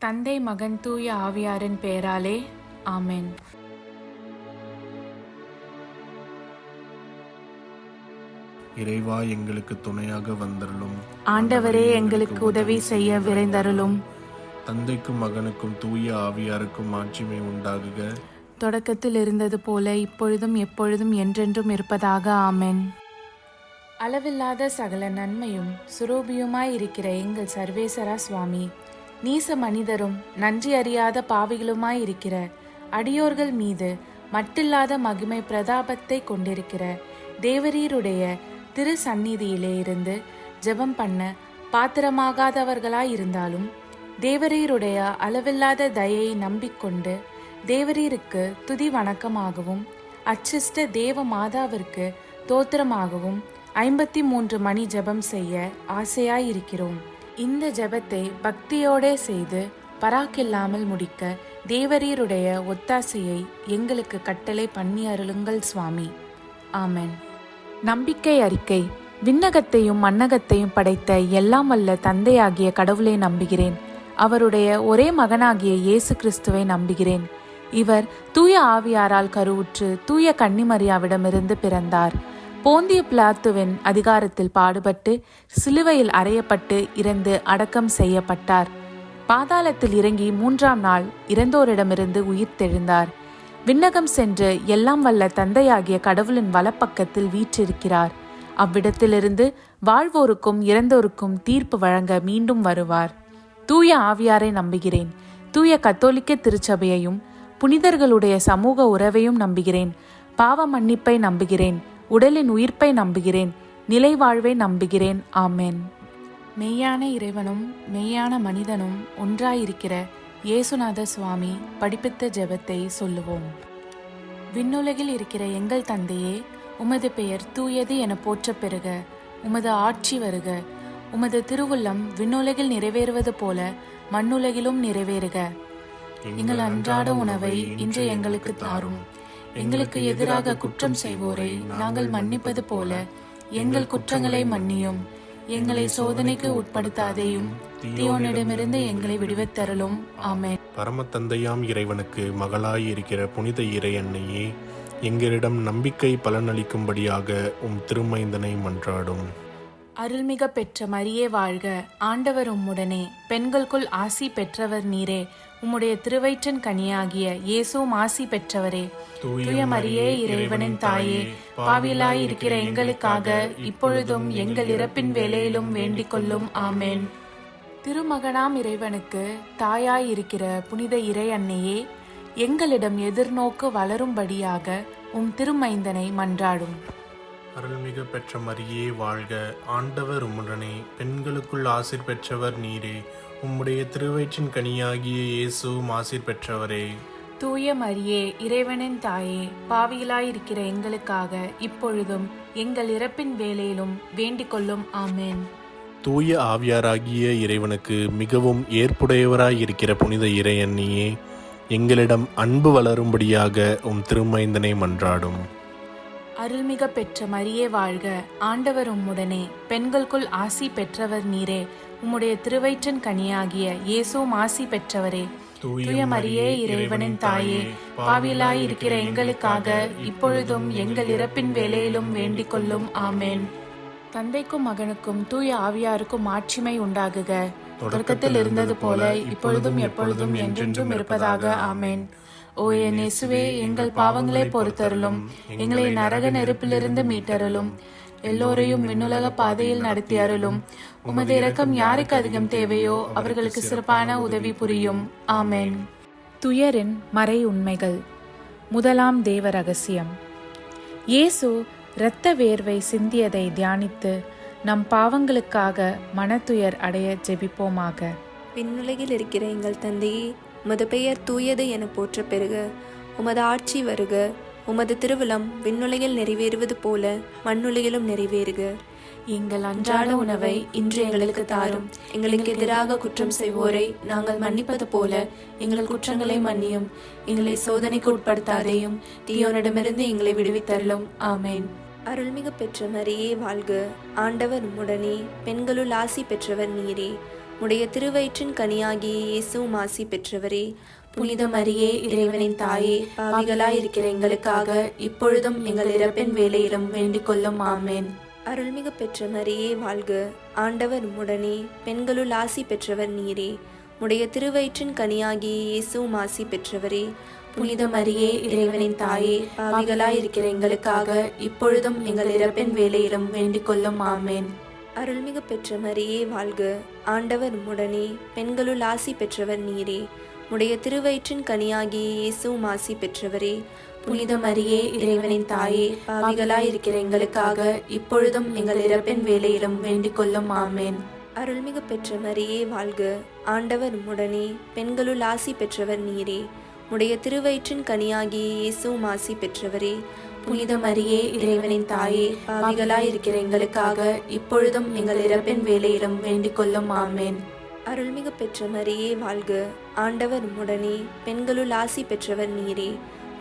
தந்தை, மகன், தூய ஆவியாரின் பெயராலே ஆமென். இறைவா, எங்களுக்கு துணையாக வந்தருளும். ஆண்டவரே, எங்களுக்கு உதவி செய்ய விரைந்தருளும். தந்தைக்கும் மகனுக்கும் தூய ஆவியாருக்கும் மாட்சிமை உண்டாகுக. தொடக்கத்தில் இருந்தது போல இப்பொழுதும் எப்பொழுதும் என்றென்றும் இருப்பதாக ஆமென். அளவில்லாத சகல நன்மையும் சுரூபியுமாயிருக்கிற எங்கள் சர்வேசரா சுவாமி, நீச மனிதரும் நன்றி அறியாத பாவிகளுமாயிருக்கிற அடியோர்கள் மீது மட்டில்லாத மகிமை பிரதாபத்தை கொண்டிருக்கிற தேவரீருடைய திரு சந்நிதியிலே இருந்து ஜெபம் பண்ண பாத்திரமாகாதவர்களாயிருந்தாலும் தேவரீருடைய அளவில்லாத தயையை நம்பிக்கொண்டு தேவரீருக்கு துதி வணக்கமாகவும் அச்சிஷ்ட தேவ மாதாவிற்கு தோத்திரமாகவும் 53 மணி ஜெபம் செய்ய ஆசையாயிருக்கிறோம். இந்த ஜெபத்தை பக்தியோடே செய்து பராக்கில்லாமல் முடிக்க தேவரீருடைய ஒத்தாசையை எங்களுக்கு கட்டளை பண்ணி அருளுங்கள் சுவாமி. ஆமென். நம்பிக்கை அறிக்கை. விண்ணகத்தையும் மண்ணகத்தையும் படைத்த எல்லாம் வல்ல தந்தையாகிய கடவுளை நம்புகிறேன். அவருடைய ஒரே மகனாகிய இயேசு கிறிஸ்துவை நம்புகிறேன். இவர் தூய ஆவியாரால் கருவுற்று தூய கன்னிமரியாவிடமிருந்து பிறந்தார். போந்திய பிலாத்துவின் அதிகாரத்தில் பாடுபட்டு சிலுவையில் அறையப்பட்டு இறந்து அடக்கம் செய்யப்பட்டார். பாதாளத்தில் இறங்கி 3ஆம் நாள் இறந்தோரிடமிருந்து உயிர்த்தெழுந்தார். விண்ணகம் சென்று எல்லாம் வல்ல தந்தையாகிய கடவுளின் வலப்பக்கத்தில் வீற்றிருக்கிறார். அவ்விடத்திலிருந்து வாழ்வோருக்கும் இறந்தோருக்கும் தீர்ப்பு வழங்க மீண்டும் வருவார். தூய ஆவியாரை நம்புகிறேன். தூய கத்தோலிக்க திருச்சபையையும் புனிதர்களுடைய சமூக உறவையும் நம்புகிறேன். பாவ மன்னிப்பை நம்புகிறேன். உடலின் உயிர்ப்பை நம்புகிறேன். நிலை வாழ்வை நம்புகிறேன். ஆமென். மெய்யான இறைவனும் மெய்யான மனிதனும் ஒன்றாயிருக்கிற இயேசுநாத சுவாமி படிப்பித்த ஜெபத்தை சொல்லுவோம். விண்ணுலகில் இருக்கிற எங்கள் தந்தையே, உமது பெயர் தூயது என போற்றப் பெறுக. உமது ஆட்சி வருக. உமது திருவுள்ளம் விண்ணுலகில் நிறைவேறுவது போல மண்ணுலகிலும் நிறைவேறுக. எங்கள் அன்றாட உணவை இன்று எங்களுக்கு தாரும். எங்களுக்கு எதிராக குற்றம் செய்வோரை நாங்கள் மன்னிப்பது போல எங்கள் குற்றங்களை மன்னியும். எங்களை சோதனைக்கு உட்படுத்தாதேயும், தீயோனிடமிருந்து எங்களை விடுவித்தருளும். ஆமென். பரம தந்தையாம் இறைவனுக்கு மகளாய் இருக்கிற புனித இறை அன்னையே, எங்களிடம் நம்பிக்கை பலனளிக்கும்படியாக உம் திருமைந்தனை மன்றாடும். அருள்மிக பெற்ற மரியே வாழ்க. ஆண்டவர் உம்முடனே, பெண்களுக்குள் ஆசி பெற்றவர் நீரே. உம்முடைய திருவயிற்றின் கனியாகிய இயேசுவும் ஆசி பெற்றவரே. தூய மரியே, இறைவனின் தாயே, பாவிலாய் இருக்கிற எங்களுக்காக இப்பொழுதும் எங்கள் இறப்பின் வேளையிலும் வேண்டிக் கொள்ளும். ஆமென். திருமகனாம் இறைவனுக்கு தாயாய் இருக்கிற புனித இறை அன்னையே, எங்களிடம் எதிர்நோக்கு வளரும்படியாக உம் திருமைந்தனை மன்றாடும். அருள்மிகு பெற்ற மரியே வாழ்க. ஆண்டவர் உம்முடனே, பெண்களுக்குள் ஆசீர் பெற்றவர் நீரே. உம்முடைய திருவயிற்றின் கனியாகிய இயேசுவும் ஆசீர் பெற்றவரே. தூய மரியே, இறைவனின் தாயே, பாவிகளாயிருக்கிற எங்களுக்காக இப்பொழுதும் எங்கள் இறப்பின் வேளையிலும் வேண்டிக் கொள்ளும். ஆமென். தூய ஆவியாராகிய இறைவனுக்கு மிகவும் ஏற்புடையவராயிருக்கிற புனித இறை அன்னியே, எங்களிடம் அன்பு வளரும்படியாக உம் திருமைந்தனை மன்றாடும். அருள்மிக பெற்ற மரியே வாழ்க. ஆண்டவர் உம்முடனே, பெண்களுக்குள் ஆசி பெற்றவர் நீரே. உம்முடைய திருவயிற்றின் கனியாகிய இயேசுவும் ஆசி பெற்றவரே. தூய மரியே, இறைவனின் தாயே, பாவிலாய் இருக்கிற எங்களுக்காக இப்பொழுதும் எங்கள் இறப்பின் வேளையிலும் வேண்டிக் கொள்ளும். ஆமென். தந்தைக்கும் மகனுக்கும் தூய ஆவியாருக்கும் மாட்சிமை உண்டாகுக. தொடக்கத்தில் இருந்தது போல இப்பொழுதும் எப்பொழுதும் என்றென்றும் இருப்பதாக. ஆமென். ஓ என் இயேசுவே, எங்கள் பாவங்களை பொறுத்தருளும். எங்களை நரக நெருப்பிலிருந்து மீட்டருளும். எல்லோரையும் விண்ணுலக பாதையில் நடத்தி அருளும். உமது இரக்கம் யாருக்கு அதிகம் தேவையோ அவர்களுக்கு சிறப்பான உதவி புரியும். ஆமென். துயரின் மறை உண்மைகள். முதலாம் தேவ ரகசியம். இயேசு இரத்த வேர்வை சிந்தியதை தியானித்து நம் பாவங்களுக்காக மனத்துயர் அடைய ஜெபிப்போமாக. விண்ணுலகில் இருக்கிற எங்கள் தந்தையே, உமது பெயர் தூயது என போற்ற பெறுக. உமது ஆட்சி வருக. உமது திருவுளம் விண்ணுலகில் நிறைவேறுவது போல மண்ணுலகிலும் நிறைவேறுக. எங்கள் அன்றாட உணவை இன்று எங்களுக்கு தாரும். எங்களுக்கு எதிராக குற்றம் செய்வோரை நாங்கள் மன்னிப்பது போல எங்கள் குற்றங்களை மன்னியும். எங்களை சோதனைக்கு உட்படுத்தாதேயும், தீயோனிடமிருந்து எங்களை விடுவித்தருளும். ஆமென். அருள்மிகு பெற்ற மரியே வாழ்க. ஆண்டவர் உம்முடனே, பெண்களுள் ஆசி பெற்றவர் நீரே. உடைய திருவயிற்றின் கனியாகிய இயேசுவும் ஆசி பெற்றவரே. புனித மரியே, இறைவனின் தாயே, பாவிகளாயிருக்கிற எங்களுக்காக இப்பொழுதும் எங்கள் இறப்பின் வேளையிலும் வேண்டிக் கொள்ளும். ஆமேன். அருள்மிகு பெற்ற மரியே வாழ்க, ஆண்டவர் உம்முடனே, பெண்களுள் ஆசி பெற்றவர் நீரே. உடைய திருவயிற்றின் கனியாகிய இயேசுவும் ஆசி பெற்றவரே. புனித மரியே, இறைவனின் தாயே, பாவிகளாயிருக்கிற எங்களுக்காக இப்பொழுதும் எங்கள் இறப்பின் வேளையிலும் வேண்டிக் கொள்ளும். ஆமேன். அருள்மிகு பெற்ற மரியே வாழ்க, ஆண்டவர் உம்முடனே, பெண்களுள் ஆசி பெற்றவர் நீரே. உடைய திருவயிற்றின் கனியாகிய இயேசுவும் ஆசி பெற்றவரே. புனித மரியே, இறைவனின் தாயே, பாவிகளாயிருக்கிற எங்களுக்காக இப்பொழுதும் எங்கள் இறப்பின் வேளையிலும் வேண்டிக் கொள்ளும். ஆமேன். அருள்மிகு பெற்ற மரியே வாழ்க, ஆண்டவர் உம்முடனே, பெண்களுள் ஆசி பெற்றவர் நீரே. உடைய திருவயிற்றின் கனியாகிய இயேசுவும் ஆசி பெற்றவரே. புனித மரியே, இறைவனின் தாயே, பாவிகளாயிருக்கிற எங்களுக்காக இப்பொழுதும் எங்கள் இறப்பின் வேளையிலும் வேண்டிக் கொள்ளும். ஆமேன். அருள்மிகு பெற்ற மரியே வாழ்க, ஆண்டவர் உம்முடனே, பெண்களுள் ஆசி பெற்றவர் நீரே.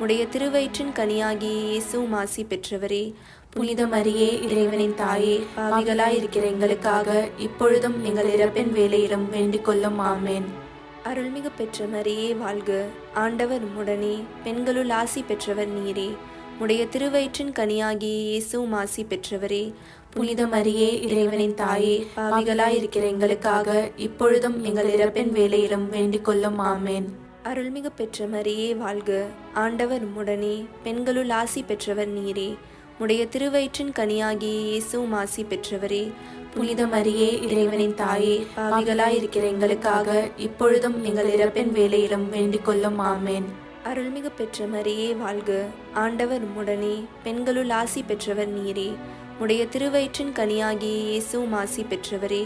உடைய திருவயிற்றின் கனியாகிய இயேசுவும் ஆசி பெற்றவரே. புனித மரியே, இறைவனின் தாயே, பாவிகளாயிருக்கிற எங்களுக்காக இப்பொழுதும் எங்கள் இறப்பின் வேளையிலும் வேண்டிக் கொள்ளும். ஆமேன். அருள்மிகு பெற்ற மரியே வாழ்க, ஆண்டவர் உம்முடனே, பெண்களுள் ஆசி பெற்றவர் நீரே. உடைய திருவயிற்றின் கனியாகிய இயேசுவும் ஆசி பெற்றவரே. புனித மரியே, இறைவனின் தாயே, பாவிகளாயிருக்கிற எங்களுக்காக இப்பொழுதும் எங்கள் இறப்பின் வேளையிலும் வேண்டிக் கொள்ளும். ஆமேன். அருள்மிகு பெற்ற மரியே வாழ்க, ஆண்டவர் உம்முடனே, பெண்களுள் ஆசி பெற்றவர் நீரே. உடைய திருவயிற்றின் கனியாகிய இயேசுவும் ஆசி பெற்றவரே. புனித மரியே, இறைவனின் தாயே, பாவிகளாயிருக்கிற எங்களுக்காக இப்பொழுதும் எங்கள் இறப்பின் வேளையிலும் வேண்டிக் கொள்ளும். ஆமேன். அருள்மிகு பெற்ற மரியே வாழ்க, ஆண்டவர் உம்முடனே, பெண்களுள் ஆசி பெற்றவர் நீரே. உடைய திருவயிற்றின் கனியாகிய இயேசுவும் ஆசி பெற்றவரே.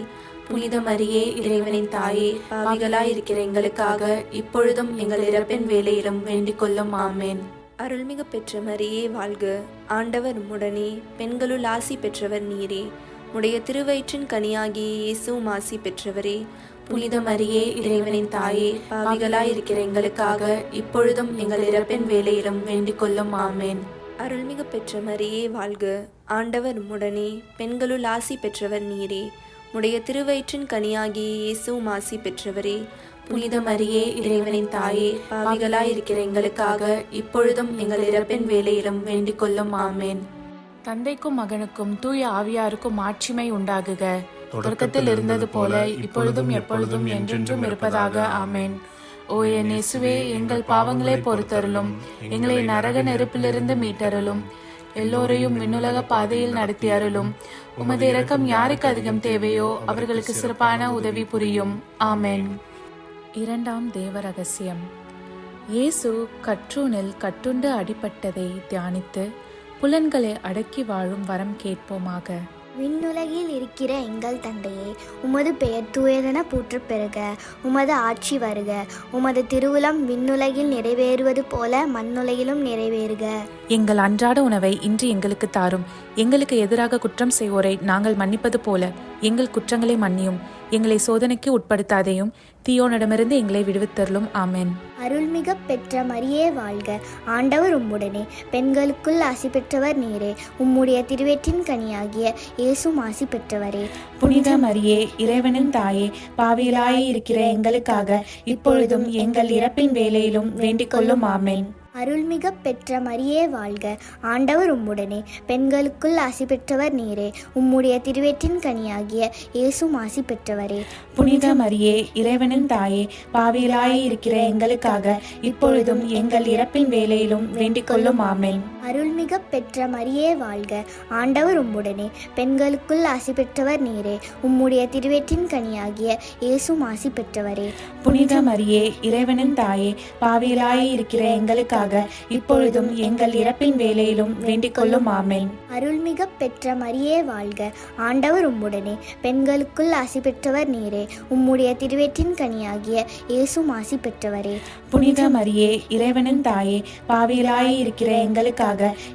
புனித மரியே, இறைவனின் தாயே, பாவிகளாயிருக்கிற எங்களுக்காக இப்பொழுதும் எங்கள் இறப்பின் வேளையிலும் வேண்டிக் கொள்ளும். ஆமேன். அருள்மிகு பெற்ற மரியே வாழ்க, ஆண்டவர் உம்முடனே, பெண்களுள் ஆசி பெற்றவர் நீரே. உடைய திருவயிற்றின் கனியாகிய இயேசுவும் ஆசி பெற்றவரே. புனித மரியே, இறைவனின் தாயே, பாவிகளாயிருக்கிற எங்களுக்காக இப்பொழுதும் எங்கள் இறப்பின் வேளையிலும் வேண்டிக் கொள்ளும். ஆமேன். அருள்மிகு பெற்ற மரியே வாழ்க, ஆண்டவர் உம்முடனே, பெண்களுள் ஆசி பெற்றவர் நீரே. உடைய திருவயிற்றின் கனியாகிய இயேசுவும் ஆசி பெற்றவரே. புனித மரியே, இறைவனின் தாயே, பாவிகளாயிருக்கிற எங்களுக்காக இப்பொழுதும் எங்கள் இறப்பின் வேளையிலும் வேண்டிக் கொள்ளும். ஆமேன். தந்தைக்கும் மகனுக்கும் தூய ஆவியாருக்கும் மாட்சிமை உண்டாகுக. தொடக்கத்தில் இருந்தது போல இப்பொழுதும் எப்பொழுதும் என்றென்றும் இருப்பதாக. ஆமேன். ஓ என் இயேசுவே, எங்கள் பாவங்களை பொறுத்தருளும், எங்களை நரக நெருப்பிலிருந்து மீட்டருளும், எல்லோரையும் விண்ணுலக பாதையில் நடத்தி அருளும். உமது இரக்கம் யாருக்கு அதிகம் தேவையோ அவர்களுக்கு சிறப்பான உதவி புரியும். ஆமேன். இரண்டாம் தேவ ரகசியம். இயேசு கற்றூனில் கட்டுண்டு அடிபட்டதை தியானித்து புலன்களை அடக்கி வாழும் வரம் கேட்போமாக. விண்ணுலகில் இருக்கிற எங்கள் தந்தையே, உமது பெயர் தூயதென போற்றப் பெறுக. உமது ஆட்சி வருக. உமது திருவுளம் விண்ணுலகில் நிறைவேறுவது போல மண்ணுலகிலும் நிறைவேறுக. எங்கள் அன்றாட உணவை இன்று எங்களுக்கு தாரும். எங்களுக்கு எதிராக குற்றம் செய்வோரை நாங்கள் மன்னிப்பது போல எங்கள் குற்றங்களை மன்னியும். எங்களை சோதனைக்கு உட்படுத்தாதையும் தீயோனிடமிருந்து எங்களை விடுவித்தருளும். ஆமென். அருள்மிக பெற்ற மரியே வாழ்க, ஆண்டவர் உம்முடனே, பெண்களுக்குள் ஆசி பெற்றவர் நீரே. உம்முடைய திருவயிற்றின் கனியாகிய இயேசுவும் ஆசி பெற்றவரே. புனித மரியே, இறைவனின் தாயே, பாவிகளாய் இருக்கிற எங்களுக்காக இப்பொழுதும் எங்கள் இறப்பின் வேளையிலும் வேண்டிக் கொள்ளும். ஆமென். அருள்மிக பெற்ற மரியே வாழ்க, ஆண்டவர் உம்முடனே, பெண்களுக்குள் ஆசி பெற்றவர் நீரே. உம்முடைய திருவயிற்றின் கனியாகிய இயேசுவும் ஆசி பெற்றவரே. புனித மரியே, இறைவனின் தாயே, பாவிகளாய் இருக்கிற எங்களுக்காக இப்பொழுதும் எங்கள் இறப்பின் வேளையிலும் வேண்டிக் கொள்ளும். ஆமென். அருள்மிக பெற்ற மரியே வாழ்க, ஆண்டவர் உம்முடனே, பெண்களுக்குள் ஆசி பெற்றவர் நீரே. உம்முடைய திருவயிற்றின் கனியாகிய இயேசுவும் ஆசி பெற்றவரே. புனித மரியே, இறைவனின் தாயே, பாவிகளாய் இருக்கிற எங்களுக்காக இப்பொழுதும் எங்கள் இறப்பின் வேளையிலும் வேண்டிக் கொள்ளும். ஆமென். அருள்மிக பெற்ற மரியே வாழ்க, ஆண்டவர் உம்முடனே, பெண்களுக்குள் ஆசி பெற்றவர் நீரே. உம்முடைய திருவயிற்றின் கனியாகிய இயேசுவும் ஆசி பெற்றவரே. புனித மரியே, இறைவனின் தாயே, பாவிகளாய் இருக்கிற எங்களுக்காக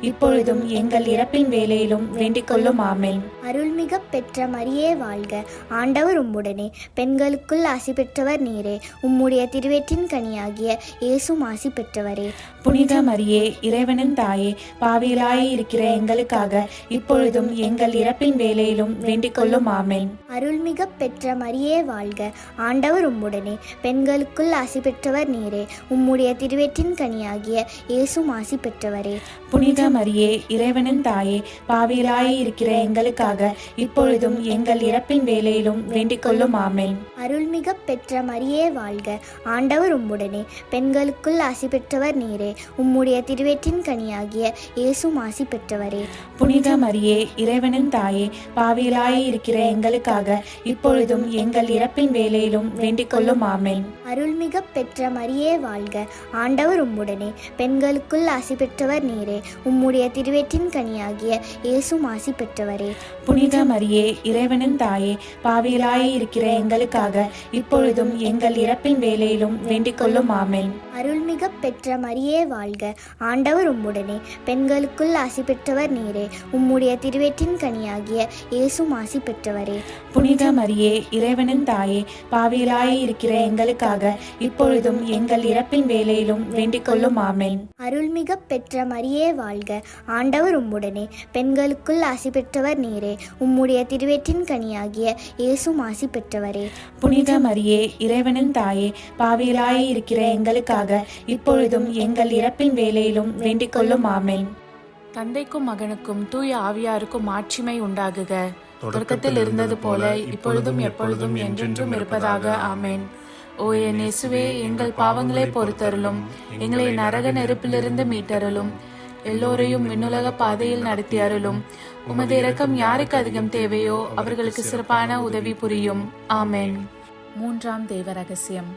இப்பொழுதும் எங்கள் இறப்பின் வேளையிலும் வேண்டிக் கொள்ளும். ஆமென். அருள்மிக பெற்ற மரியே வாழ்க, ஆண்டவர் உம்முடனே, பெண்களுக்குள் ஆசி பெற்றவர் நீரே. உம்முடைய திருவயிற்றின் கனியாகிய இயேசுவும் ஆசி பெற்றவரே. புனித மரியே இறைவனின் தாயே, பாவிகளாய் இருக்கிற எங்களுக்காக இப்பொழுதும் எங்கள் இறப்பின் வேளையிலும் வேண்டிக் கொள்ளும். ஆமென். அருள்மிக பெற்ற மரியே வாழ்க, ஆண்டவர் உம்முடனே, பெண்களுக்குள் ஆசி பெற்றவர் நீரே. உம்முடைய திருவயிற்றின் கனியாகிய இயேசுவும் ஆசி பெற்றவரே. புனித மரியே இறைவனின் தாயே, பாவிகளாய் இருக்கிற எங்களுக்காக இப்பொழுதும் எங்கள் இறப்பின் வேளையிலும் வேண்டிக் கொள்ளும். ஆமென். அருள்மிக பெற்ற மரியே வாழ்க, ஆண்டவர் உம்முடனே, பெண்களுக்குள் ஆசி பெற்றவர் நீரே. உம்முடைய திருவயிற்றின் கனியாகிய இயேசுவும் ஆசி பெற்றவரே. புனித மரியே இறைவனின் தாயே, பாவிகளாய் இருக்கிற எங்களுக்காக இப்பொழுதும் எங்கள் இறப்பின் வேளையிலும் வேண்டிக் கொள்ளும். ஆமென். அருள்மிக பெற்ற மரியே வாழ்க, ஆண்டவர் உம்முடனே, பெண்களுக்குள் ஆசி பெற்றவர் நீரே. உம்முடைய திருவயிற்றின் கனியாகிய இயேசுவும் ஆசி பெற்றவரே. புனித மரியே இறைவனின் தாயே, பாவிகளாய் இருக்கிற எங்களுக்காக இப்பொழுதும் எங்கள் இறப்பின் வேளையிலும் வேண்டிக் கொள்ளும். ஆமென். அருள்மிக பெற்ற மரியே வாழ்க, ஆண்டவர் உம்முடனே, பெண்களுக்குள் ஆசி பெற்றவர் நீரே. உம்முடைய திருவயிற்றின் கனியாகிய இயேசுவும் ஆசி பெற்றவரே. புனித மரியே இறைவனின் தாயே, பாவிகளாய் இருக்கிற எங்களுக்காக இப்பொழுதும் எங்கள் இறப்பின் வேளையிலும் வேண்டிக் கொள்ளும். ஆமென். அருள்மிக பெற்ற மரியே வாழ்க, ஆண்டவர் உம்முடனே, பெண்களுக்குள் ஆசி பெற்றவர் நீரே. உம்முடைய திருவயிற்றின் கனியாகிய இயேசுவும் ஆசி பெற்றவரே. புனித மரியே இறைவனின் தாயே, பாவிகளாய் இருக்கிற எங்களுக்காக இப்பொழுதும் எங்கள் இறப்பின் வேளையிலும் வேண்டிக் கொள்ளும். ஆமென். தந்தைக்கும் மகனுக்கும் தூய ஆவியாருக்கும் ஆட்சிமை உண்டாகுக. தொடக்கத்தில் இருந்தது போல இப்பொழுதும் எப்பொழுதும் என்றென்றும் இருப்பதாக. ஆமென். ஓ என் இயேசுவே, எங்கள் பாவங்களை பொறுத்தருளும், எங்களை நரக நெருப்பிலிருந்து மீட்டருளும், எல்லோரையும் விண்ணுலக பாதையில் நடத்தி அருளும். உமது இரக்கம் யாருக்கு அதிகம் தேவையோ அவர்களுக்கு சிறப்பான உதவி புரியும். ஆமென். மூன்றாம் தேவ ரகசியம்.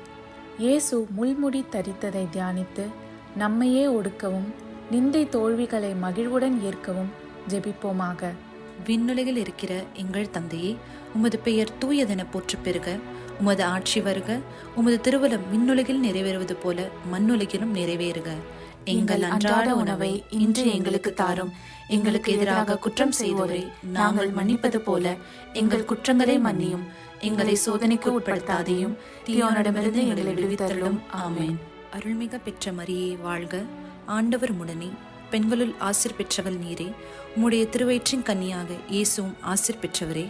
இயேசு முள்முடி தரித்ததை தியானித்து நம்மையே ஒடுக்கவும் நிந்தை தோல்விகளை மகிழ்வுடன் ஏற்கவும் ஜெபிப்போமாக. விண்ணுலகில் இருக்கிற எங்கள் தந்தையே, உமது பெயர் தூயதென போற்றப் பெறுக. உமது ஆட்சி வருக. உமது திருவுளம் விண்ணுலகில் நிறைவேறுவது போல மண்ணுலகிலும் நிறைவேறுக. எங்கள் அன்றாட உணவை இன்று எங்களுக்கு தாரும். எங்களுக்கு எதிராக குற்றம் செய்வோரை நாங்கள் மன்னிப்பது போல எங்கள் குற்றங்களை மன்னியும். எங்களை சோதனைக்கு உட்படுத்தாதையும் தீயோனிடமிருந்து எங்களை விடுவித்தருளும். ஆமென். அருள்மிக பெற்ற மரியே வாழ்க, ஆண்டவர் உம்முடனே, பெண்களுள் ஆசீர் பெற்றவள் நீரே. உம்முடைய திருவயிற்றின் கன்னியாக இயேசுவும் ஆசீர் பெற்றவரே.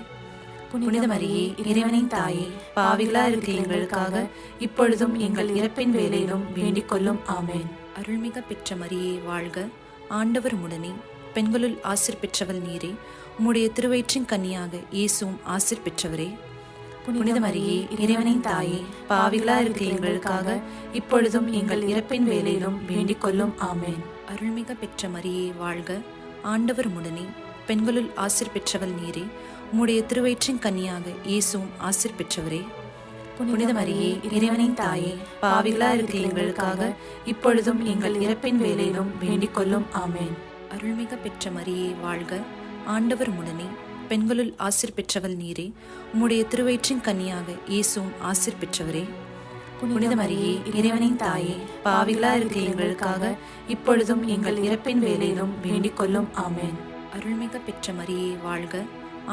புனித மரியே இறைவனின் தாயே, பாவிகளா இருக்கிற எங்களுக்காக இப்பொழுதும் எங்கள் இறப்பின் வேளையிலும் வேண்டிக் கொள்ளும். ஆமென். அருள்மிக பெற்ற மரியே வாழ்க, ஆண்டவர் உம்முடனே, பெண்களுள் ஆசீர் பெற்றவள் நீரே. உம்முடைய திருவயிற்றின் கன்னியாக இயேசுவும் ஆசீர் பெற்றவரே. புனித மரியே இறைவனின் தாயே, பாவிகளா இருக்கிற எங்களுக்காக இப்பொழுதும் எங்கள் இறப்பின் வேளையிலும் வேண்டிக் கொள்ளும். ஆமென். அருள்மிக பெற்ற மரியே வாழ்க, ஆண்டவர் உம்முடனே, பெண்களுள் ஆசீர் பெற்றவள் நீரே. உம்முடைய திருவயிற்றின் கன்னியாக இயேசுவும் ஆசீர் பெற்றவரே. புனித மரியே இறைவனின் தாயே, பாவிகளா இருக்கிற எங்களுக்காக இப்பொழுதும் எங்கள் இறப்பின் வேளையிலும் வேண்டிக் கொள்ளும். ஆமென். அருள்மிக பெற்ற மரியே வாழ்க, ஆண்டவர் உம்முடனே, பெண்களுள் ஆசீர் பெற்றவள் நீரே. உம்முடைய திருவயிற்றின் கன்னியாக இயேசுவும் ஆசீர் பெற்றவரே. புனித மரியே இறைவனின் தாயே, பாவிகளா இருக்கிற எங்களுக்காக இப்பொழுதும் எங்கள் இறப்பின் வேளையிலும் வேண்டிக் கொள்ளும். ஆமென். அருள்மிக பெற்ற மரியே வாழ்க,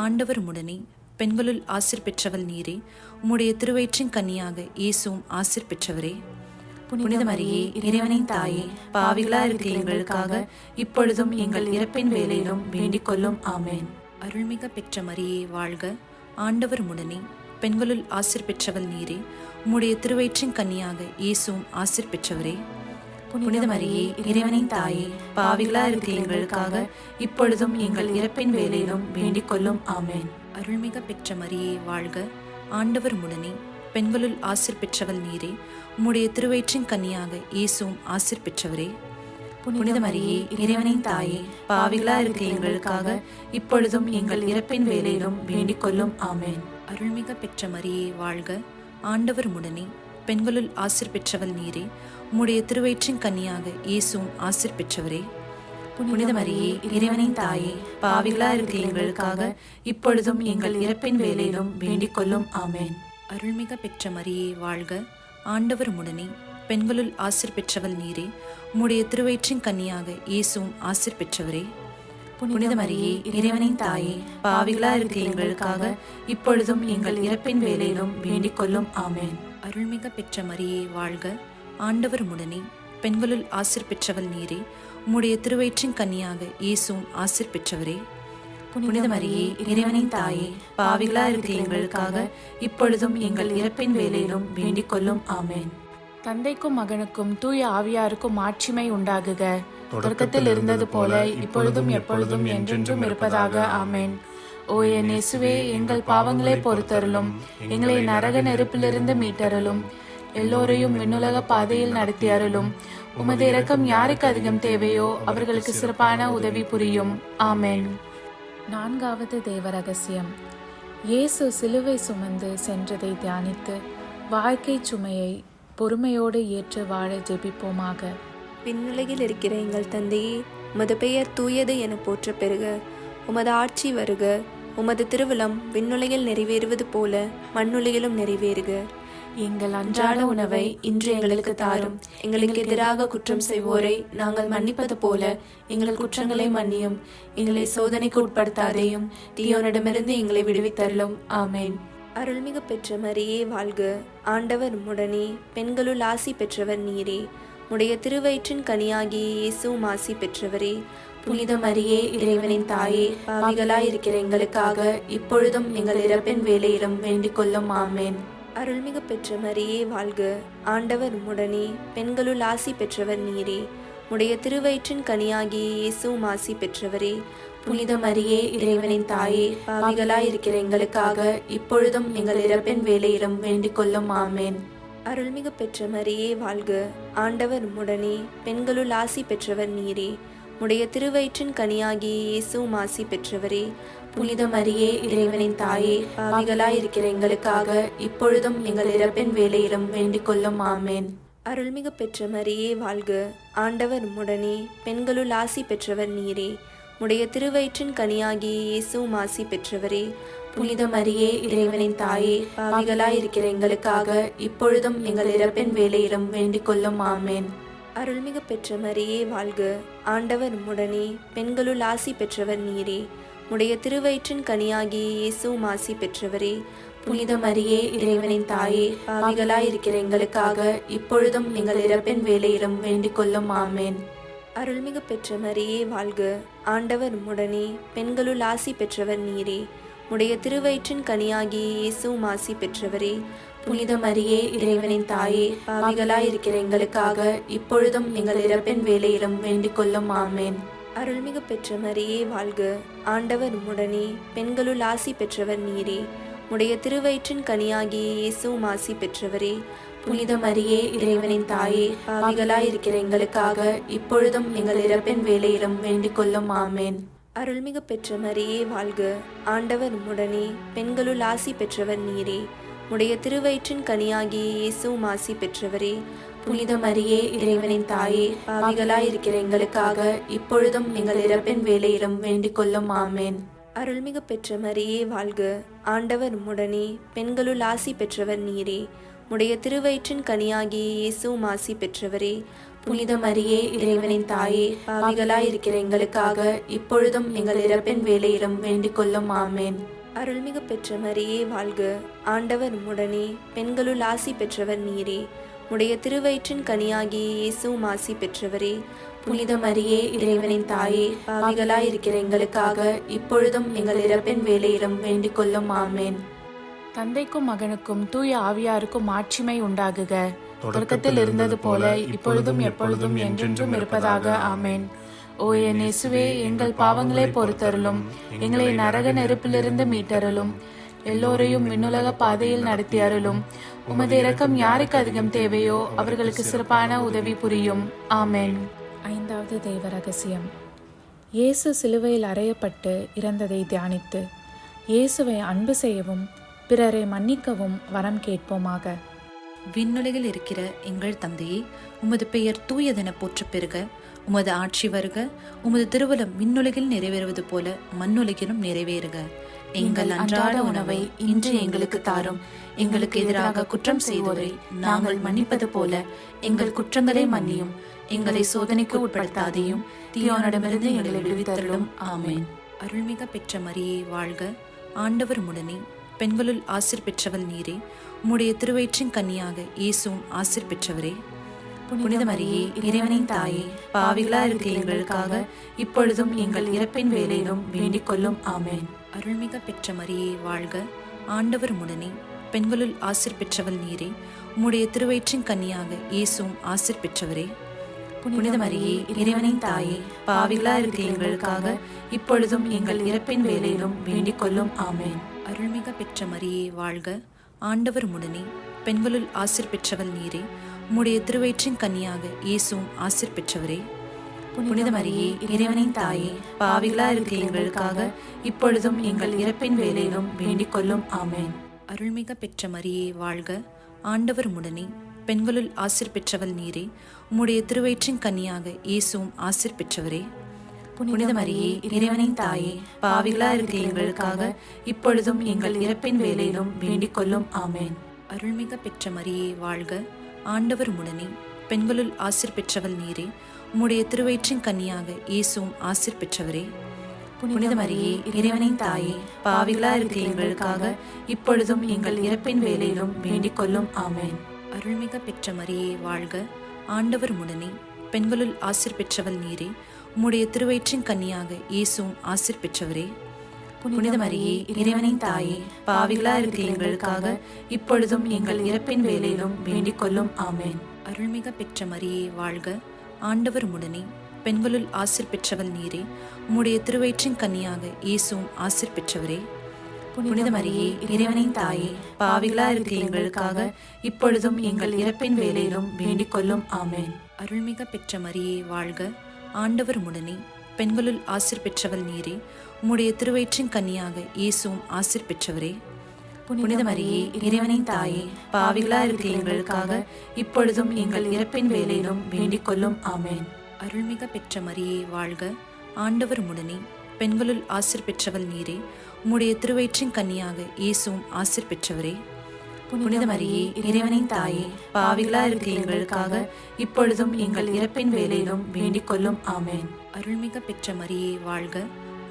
ஆண்டவர் உம்முடனே, பெண்களுள் ஆசீர் பெற்றவள் நீரே. உம்முடைய திருவயிற்றின் கன்னியாக இயேசுவும் ஆசீர் பெற்றவரே. புனித மரியே இறைவனின் தாயே, பாவிகளா இருக்கிற எங்களுக்காக இப்பொழுதும் எங்கள் இறப்பின் வேளையிலும் வேண்டிக் கொள்ளும். ஆமென். அருள்மிக பெற்ற மரியே வாழ்க, ஆண்டவர் உம்முடனே, பெண்களுள் ஆசீர் பெற்றவள் நீரே. உம்முடைய திருவயிற்றின் கன்னியாக இயேசுவும் ஆசீர் பெற்றவரே. புனித மரியே இறைவனின் தாயே, பாவிகளா இருக்கிற எங்களுக்காக இப்பொழுதும் எங்கள் இறப்பின் வேளையிலும் வேண்டிக் கொள்ளும். ஆமென். அருள்மிக பெற்ற மரியே வாழ்க, ஆண்டவர் உம்முடனே, பெண்களுள் ஆசீர் பெற்றவள் நீரே. உம்முடைய திருவயிற்றின் கன்னியாக இயேசுவும் ஆசீர் பெற்றவரே. புனித மரியே இறைவனின் தாயே, பாவிகளா இருக்கிற எங்களுக்காக இப்பொழுதும் எங்கள் இறப்பின் வேளையிலும் வேண்டிக் கொள்ளும். ஆமென். அருள்மிக பெற்ற மரியே வாழ்க, ஆண்டவர் உம்முடனே, பெண்களுள் ஆசீர் பெற்றவள் நீரே. உம்முடைய திருவயிற்றின் கன்னியாக இயேசுவும் ஆசீர் பெற்றவரே. புனித மரியே இறைவனின் தாயே, பாவிகளா இருக்கிற எங்களுக்காக இப்பொழுதும் எங்கள் இறப்பின் வேளையிலும் வேண்டிக் கொள்ளும். ஆமென். அருள்மிக பெற்ற மரியே வாழ்க, ஆண்டவர் உம்முடனே, பெண்களுள் ஆசீர் பெற்றவள் நீரே. உம்முடைய திருவயிற்றின் கன்னியாக இயேசுவும் ஆசீர் பெற்றவரே. புனித மரியே இறைவனின் தாயே, பாவிகளா இருக்கிற எங்களுக்காக இப்பொழுதும் எங்கள் இறப்பின் வேளையிலும் வேண்டிக் கொள்ளும். ஆமென். அருள்மிக பெற்ற மரியே வாழ்க, ஆண்டவர் உம்முடனே, பெண்களுள் ஆசீர் பெற்றவள் நீரே. உம்முடைய திருவயிற்றின் கனியாக இயேசுவும் ஆசீர் பெற்றவரே. புனித மரியே, இறைவனின் தாயே, பாவிகளா இருக்கிற எங்களுக்காக இப்பொழுதும் எங்கள் இறப்பின் வேளையிலும் வேண்டிக் கொள்ளும். ஆமென். தந்தைக்கும் மகனுக்கும் தூய ஆவியாருக்கும் மாட்சிமை உண்டாகுக. தொடக்கத்தில் இருந்தது போல இப்பொழுதும் எப்பொழுதும் என்றென்றும் இருப்பதாக. ஆமென். ஓ என் இயேசுவே, எங்கள் பாவங்களை பொறுத்தருளும், எங்களை நரக நெருப்பிலிருந்து மீட்டருளும், எல்லோரையும் விண்ணுலக பாதையில் நடத்தி அருளும். உமது இரக்கம் யாருக்கு அதிகம் தேவையோ அவர்களுக்கு சிறப்பான உதவி புரியும். ஆமென். நான்காவது தேவ ரகசியம். இயேசு சிலுவை சுமந்து சென்றதை தியானித்து வாழ்க்கை சுமையை பொறுமையோடு ஏற்று வாழ ஜெபிப்போமாக. விண்ணுலகில் இருக்கிற எங்கள் தந்தையே, உமது பெயர் தூயது என போற்ற பெறுக. உமது ஆட்சி வருக. உமது திருவிழம் விண்ணுலகில் நிறைவேறுவது போல மண்ணுலகிலும் நிறைவேறுக. எங்கள் அன்றாட உணவை இன்று எங்களுக்கு தாரும். எங்களுக்கு எதிராக குற்றம் செய்வோரை நாங்கள் மன்னிப்பது போல எங்கள் குற்றங்களை மன்னியும். எங்களை சோதனைக்கு உட்படுத்தாதேயும், தீயோனிடமிருந்து எங்களை விடுவித்தருளும். ஆமென். அருள்மிகு பெற்ற மரியே வாழ்க. ஆண்டவர் உம்முடனே, பெண்களுள் ஆசி பெற்றவர் நீரே. உடைய திருவயிற்றின் கனியாகிய இயேசுவும் ஆசி பெற்றவரே. புனித மரியே, இறைவனின் தாயே, பாவிகளாய் இருக்கிற எங்களுக்காக இப்பொழுதும் எங்கள் இறப்பின் வேளையிலும் வேண்டிக் கொள்ளும். ஆமென். அருள்மிகு பெற்ற மரியே வாழ்க. ஆண்டவர் உம்முடனே, பெண்களுள் ஆசி பெற்றவர் நீரே. உடைய திருவயிற்றின் கனியாகிய இயேசுவும் ஆசி பெற்றவரே. புனித மரியே, இறைவனின் தாயே, பாவிகளாய் இருக்கிற எங்களுக்காக இப்பொழுதும் எங்கள் இறப்பின் வேளையிலும் வேண்டிக் கொள்ளும். ஆமென். அருள்மிகு பெற்ற மரியே வாழ்க. ஆண்டவர் உம்முடனே, பெண்களுள் ஆசி பெற்றவர் நீரே. உடைய திருவயிற்றின் கனியாகிய இயேசுவும் ஆசி பெற்றவரே. புனித மரியே, இறைவனின் தாயே, பாவிகளாய் இருக்கிற எங்களுக்காக இப்பொழுதும் எங்கள் இறப்பின் வேளையிலும் வேண்டிக் கொள்ளும். ஆமென். அருள்மிகு பெற்ற மரியே வாழ்க. ஆண்டவர் உம்முடனே, பெண்களுள் ஆசி பெற்றவர் நீரே. உடைய திருவயிற்றின் கனியாகிய இயேசுவும் ஆசி பெற்றவரே. புனித மரியே, இறைவனின் தாயே, பாவிகளாய் இருக்கிற எங்களுக்காக இப்பொழுதும் எங்கள் இறப்பின் வேளையிலும் வேண்டிக் கொள்ளும். ஆமென். அருள்மிகு பெற்ற மரியே வாழ்க. ஆண்டவர் உம்முடனே, பெண்களுள் ஆசி பெற்றவர் நீரே. உடைய திருவயிற்றின் கனியாகிய இயேசுவும் ஆசி பெற்றவரே. புனித மரியே, இறைவனின் தாயே, பாவிகளாய் இருக்கிற எங்களுக்காக இப்பொழுதும் எங்கள் இறப்பின் வேளையிலும் வேண்டிக் கொள்ளும். ஆமென். அருள்மிகு பெற்ற மரியே வாழ்க. ஆண்டவர் உம்முடனே, பெண்களுள் ஆசி பெற்றவர் நீரே. உடைய திருவயிற்றின் கனியாகிய இயேசுவும் ஆசி பெற்றவரே. புனித மரியே, இறைவனின் தாயே, பாவிகளாய் இருக்கிற எங்களுக்காக இப்பொழுதும் எங்கள் இறப்பின் வேளையிலும் வேண்டிக் கொள்ளும். ஆமென். அருள்மிகு பெற்ற மரியே வாழ்க. ஆண்டவர் உம்முடனே, பெண்களுள் ஆசி பெற்றவர் நீரே. உடைய திருவயிற்றின் கனியாகிய இயேசுவும் ஆசி பெற்றவரே. புனித மரியே, இறைவனின் தாயே, பாவிகளாய் இருக்கிற எங்களுக்காக இப்பொழுதும் எங்கள் இறப்பின் வேளையிலும் வேண்டிக் கொள்ளும். ஆமென். அருள்மிகு பெற்ற மரியே வாழ்க. ஆண்டவர் உம்முடனே, பெண்களுள் ஆசி பெற்றவர் நீரே. உடைய திருவயிற்றின் கனியாகிய இயேசுவும் ஆசி பெற்றவரே. புனித மரியே, இறைவனின் தாயே, பாவிகளாய் இருக்கிற எங்களுக்காக இப்பொழுதும் எங்கள் இறப்பின் வேளையிலும் வேண்டிக் கொள்ளும். ஆமென். அருள்மிகு பெற்ற மரியே வாழ்க. ஆண்டவர் உம்முடனே, பெண்களுள் ஆசி பெற்றவர் நீரே. உடைய திருவயிற்றின் கனியாகிய இயேசுவும் ஆசி பெற்றவரே. புனித மரியே, இறைவனின் தாயே, பாவிகளாய் இருக்கிற எங்களுக்காக இப்பொழுதும் எங்கள் இறப்பின் வேளையிலும் வேண்டிக் கொள்ளும். ஆமென். அருள்மிகு பெற்ற மரியே வாழ்க. ஆண்டவர் உம்முடனே, பெண்களுள் ஆசி பெற்றவர் நீரே. உடைய திருவயிற்றின் கனியாகிய இயேசுவும் ஆசி பெற்றவரே. புனித மரியே, இறைவனின் தாயே, பாவிகளாய் இருக்கிற எங்களுக்காக இப்பொழுதும் எங்கள் இறப்பின் வேளையிலும் வேண்டிக் கொள்ளும். ஆமென். தந்தைக்கும் மகனுக்கும் தூய ஆவியாருக்கும் மாட்சிமை உண்டாகுக. தொடக்கத்தில் இருந்தது போல இப்பொழுதும் எப்பொழுதும் என்றென்றும் இருப்பதாக. ஆமென். ஓ என் இயேசுவே, எங்கள் பாவங்களை பொறுத்தருளும், எங்களை நரக நெருப்பிலிருந்து மீட்டருளும், எல்லோரையும் விண்ணுலக பாதையில் நடத்தி அருளும். உமது இரக்கம் யாருக்கு அதிகம் தேவையோ அவர்களுக்கு சிறப்பான உதவி புரியும். ஆமென். ஐந்தாவது தெய்வ ரகசியம். இயேசு சிலுவையில் அறையப்பட்டு இறந்ததை தியானித்து இயேசுவை அன்பு செய்யவும் பிறரை மன்னிக்கவும் வரம் கேட்போமாக. விண்ணுலகில் இருக்கிற எங்கள் தந்தையே, உமது பெயர் தூயதென போற்றப் பெறுக. உமது ஆட்சி வருக. உமது திருவுளம் விண்ணுலகில் நிறைவேறுவது போல மண்ணுலகிலும் நிறைவேறுக. எங்கள் அன்றாட உணவை இன்று எங்களுக்கு தாரும். எங்களுக்கு எதிராக குற்றம் செய்வோரை நாங்கள் மன்னிப்பது போல எங்கள் குற்றங்களை மன்னியும். எங்களை சோதனைக்கு உட்படுத்தாதையும், தீயோனிடமிருந்து எங்களை விடுவித்தருளும். ஆமென். அருள்மிக பெற்ற மரியே வாழ்க. ஆண்டவர் உம்முடனே, பெண்களுள் ஆசீர் பெற்றவள் நீரே. உம்முடைய திருவயிற்றின் கனியாக இயேசுவும் ஆசீர் பெற்றவரே. புனித மரியே இறைவனின் தாயே, பாவிகளா இருக்கிற எங்களுக்காக இப்பொழுதும் எங்கள் இறப்பின் வேளையிலும் வேண்டிக் கொள்ளும். ஆமென். அருள்மிக பெற்ற மரியே வாழ்க, ஆண்டவர் உடனே, பெண்களுள் ஆசீர் பெற்றவள் நீரே. உம்முடைய திருவயிற்றின் கன்னியாக இயேசுவும் ஆசீர் பெற்றவரே. புனித மரியே இறைவனின் தாயே, பாவிகளா இருக்கிற எங்களுக்காக இப்பொழுதும் எங்கள் இறப்பின் வேளையிலும் வேண்டிக் கொள்ளும். ஆமென். அருள்மிக பெற்ற மரியே வாழ்க, ஆண்டவர் உடனே, பெண்களுள் ஆசீர் பெற்றவள் நீரே. உம்முடைய திருவயிற்றின் கன்னியாக இயேசுவும் ஆசீர் பெற்றவரே. புனித மரியே இறைவனின் தாயே, பாவிகளா இருக்கிற எங்களுக்காக இப்பொழுதும் எங்கள் இறப்பின் வேளையிலும் வேண்டிக் கொள்ளும். ஆமென். அருள்மிக பெற்ற மரியே வாழ்க, ஆண்டவர் உடனே, பெண்களுள் ஆசீர் பெற்றவள் நீரே. உம்முடைய திருவயிற்றின் கன்னியாக இயேசுவும் ஆசீர் பெற்றவரே. புனித மரியே இறைவனின் தாயே, பாவிகளா இருக்கிற எங்களுக்காக இப்பொழுதும் எங்கள் இறப்பின் வேளையிலும் வேண்டிக் கொள்ளும். ஆமென். அருள்மிக பெற்ற மரியே வாழ்க, ஆண்டவர் உடனே, பெண்களுள் ஆசீர் பெற்றவள் நீரே. உம்முடைய திருவயிற்றின் கன்னியாக இயேசுவும் ஆசீர் பெற்றவரே. புனித மரியே இறைவனின் தாயே, பாவிகளா இருக்கிற எங்களுக்காக இப்பொழுதும் எங்கள் இறப்பின் வேளையிலும் வேண்டிக் கொள்ளும். ஆமென். அருள்மிக பெற்ற மரியே வாழ்க, ஆண்டவர் உடனே, பெண்களுள் ஆசீர் பெற்றவள் நீரே. உம்முடைய திருவயிற்றின் கன்னியாக இயேசுவும் ஆசீர் பெற்றவரே. புனித மரியே இறைவனின் தாயே, பாவிகளா இருக்கிற எங்களுக்காக இப்பொழுதும் எங்கள் இறப்பின் வேளையிலும் வேண்டிக் கொள்ளும். ஆமென். அருள்மிக பெற்ற மரியே வாழ்க, ஆண்டவர் உடனே, பெண்களுள் ஆசீர் பெற்றவள் நீரே. உம்முடைய திருவயிற்றின் கன்னியாக இயேசுவும் ஆசீர் பெற்றவரே. புனித மரியே இறைவனின் தாயே, பாவிகளா இருக்கிற எங்களுக்காக இப்பொழுதும் எங்கள் இறப்பின் வேளையிலும் வேண்டிக் கொள்ளும். ஆமென். அருள்மிக பெற்ற மரியே வாழ்க, ஆண்டவர் உடனே, பெண்களுள் ஆசீர் பெற்றவள் நீரே. உம்முடைய திருவயிற்றின் கன்னியாக இயேசுவும் ஆசீர் பெற்றவரே. புனித மரியே இறைவனின் தாயே, பாவிகளா இருக்கிற எங்களுக்காக இப்பொழுதும் எங்கள் இறப்பின் வேளையிலும் வேண்டிக் கொள்ளும். ஆமென். அருள்மிக பெற்ற மரியே வாழ்க, ஆண்டவர் உடனே, பெண்களுள் ஆசீர் பெற்றவள் நீரே. உம்முடைய திருவயிற்றின் கன்னியாக இயேசுவும் ஆசீர் பெற்றவரே. புனித மரியே இறைவனின் தாயே, பாவிகளா இருக்கிற எங்களுக்காக இப்பொழுதும் எங்கள் இறப்பின் வேளையிலும் வேண்டிக் கொள்ளும். ஆமென். அருள்மிக பெற்ற மரியே வாழ்க,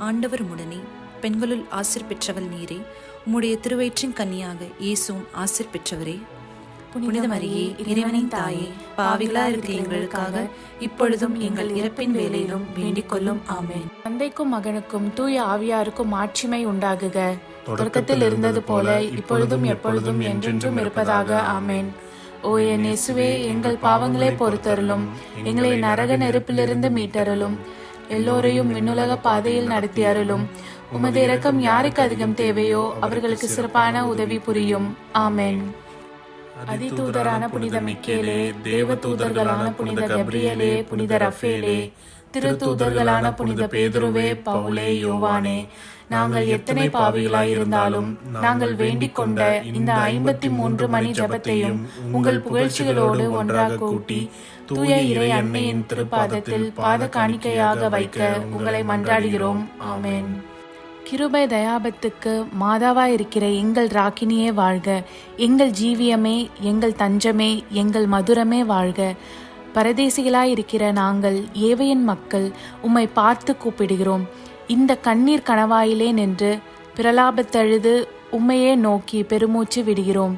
ஆண்டவர் உடனே, பெண்களுள் ஆசீர் பெற்றவள் நீரே. உம்முடைய திருவயிற்றின் கன்னியாக இயேசுவும் ஆசீர் பெற்றவரே. புனித மரியே இறைவனின் தாயே, பாவிகளா இருக்கிற எங்களுக்காக இப்பொழுதும் எங்கள் இறப்பின் வேளையிலும் வேண்டிக் கொள்ளும். ஆமென். தந்தைக்கும் மகனுக்கும் தூய ஆவியாருக்கும் மாட்சிமை உண்டாகுக. தொடக்கத்தில் இருந்தது போல இப்பொழுதும் எப்பொழுதும் என்றென்றும் இருப்பதாக. ஆமென். ஓ என் இயேசுவே, எங்கள் பாவங்களை பொறுத்தருளும், எங்களை நரக நெருப்பிலிருந்து மீட்டருளும், எல்லோரையும் விண்ணுலக பாதையில் நடத்தி அருளும். உமது இரக்கம் யாருக்கு அதிகம் தேவையோ அவர்களுக்கு சிறப்பான உதவி புரியும். ஆமென். அதிதூதரான புனித மிக்கேலே, தேவ தூதர்களான புனித கப்ரியேலே, புனித ரஃபேலே, திருத்தூதர்களான புனித பேதுருவே, பவுலே, யோவானே, நாங்கள் எத்தனை பாவிகளாய் இருந்தாலும் நாங்கள் வேண்டிக் கொண்ட இந்த 53 மணி ஜபத்தையும் உங்கள் புகழ்ச்சிகளோடு ஒன்றாக கூட்டி தூய இறை அன்னையின் திருப்பாதத்தில் பாத காணிக்கையாக வைக்க உங்களை மன்றாடுகிறோம். ஆமென். கிருபை தயாபத்துக்கு மாதாவாய் இருக்கிற எங்கள் ராக்கினியே வாழ்க. எங்கள் ஜீவியமே, எங்கள் தஞ்சமே, எங்கள் மதுரமே வாழ்க. பரதேசிகளாய் இருக்கிற நாங்கள் ஏவையின் மக்கள் உம்மை பார்த்து கூப்பிடுகிறோம். இந்த கண்ணீர் கணவாயிலே நின்று பிரலாபத்தழுது உம்மையே நோக்கி பெருமூச்சு விடுகிறோம்.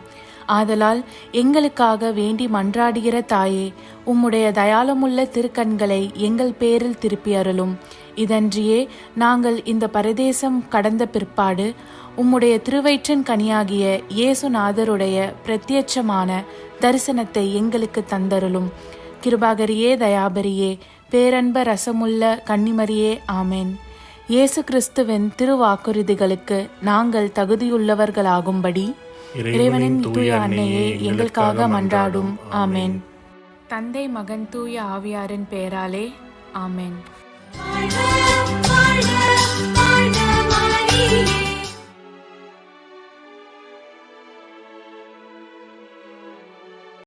ஆதலால் எங்களுக்காக வேண்டி மன்றாடுகிற தாயே, உம்முடைய தயாளமுள்ள திருக்கண்களை எங்கள் பேரில் திருப்பி அருளும். இதன்றியே நாங்கள் இந்த பரதேசம் கடந்த பிற்பாடு உம்முடைய திருவயிற்றின் கனியாகிய இயேசுநாதருடைய பிரத்யட்சமான தரிசனத்தை எங்களுக்கு தந்தருளும். கிருபாகரியே, தயாபரியே, பேரன்ப ரசமுள்ள கன்னிமரியே, ஆமென். இயேசு கிறிஸ்துவின் திருவாக்குறுதிகளுக்கு நாங்கள் தகுதியுள்ளவர்களாகும்படி இறைவனின் தூய அன்னையே எங்களுக்காக மன்றாடும். ஆமென். தந்தை, மகன், தூய ஆவியாரின் பெயராலே. ஆமென்.